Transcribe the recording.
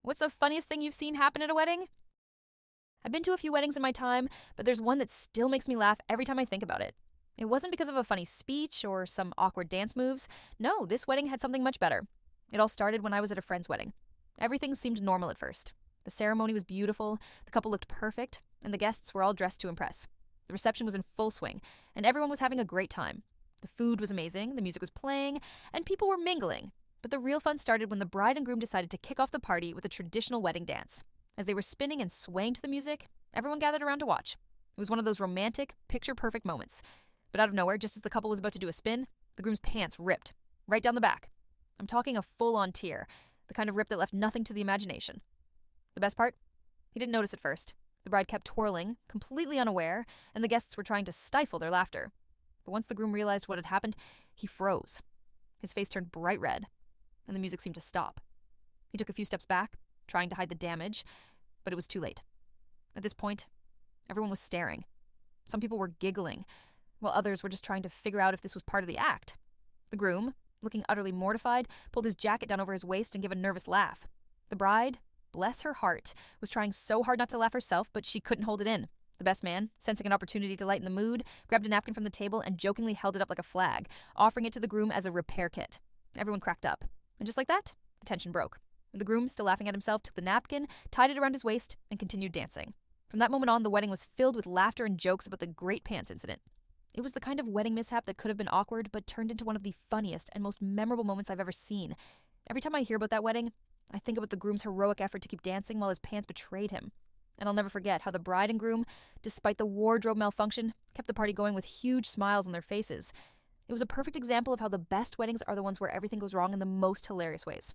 What's the funniest thing you've seen happen at a wedding? I've been to a few weddings in my time, but there's one that still makes me laugh every time I think about it. It wasn't because of a funny speech or some awkward dance moves. No, this wedding had something much better. It all started when I was at a friend's wedding. Everything seemed normal at first. The ceremony was beautiful, the couple looked perfect, and the guests were all dressed to impress. The reception was in full swing, and everyone was having a great time. The food was amazing, the music was playing, and people were mingling. But the real fun started when the bride and groom decided to kick off the party with a traditional wedding dance. As they were spinning and swaying to the music, everyone gathered around to watch. It was one of those romantic, picture-perfect moments. But out of nowhere, just as the couple was about to do a spin, the groom's pants ripped, right down the back. I'm talking a full-on tear, the kind of rip that left nothing to the imagination. The best part? He didn't notice at first. The bride kept twirling, completely unaware, and the guests were trying to stifle their laughter. But once the groom realized what had happened, he froze. His face turned bright red, and the music seemed to stop. He took a few steps back, trying to hide the damage, but it was too late. At this point, everyone was staring. Some people were giggling, while others were just trying to figure out if this was part of the act. The groom, looking utterly mortified, pulled his jacket down over his waist and gave a nervous laugh. The bride, bless her heart, was trying so hard not to laugh herself, but she couldn't hold it in. The best man, sensing an opportunity to lighten the mood, grabbed a napkin from the table and jokingly held it up like a flag, offering it to the groom as a repair kit. Everyone cracked up. And just like that, the tension broke. The groom, still laughing at himself, took the napkin, tied it around his waist, and continued dancing. From that moment on, the wedding was filled with laughter and jokes about the great pants incident. It was the kind of wedding mishap that could have been awkward, but turned into one of the funniest and most memorable moments I've ever seen. Every time I hear about that wedding, I think about the groom's heroic effort to keep dancing while his pants betrayed him. And I'll never forget how the bride and groom, despite the wardrobe malfunction, kept the party going with huge smiles on their faces. It was a perfect example of how the best weddings are the ones where everything goes wrong in the most hilarious ways.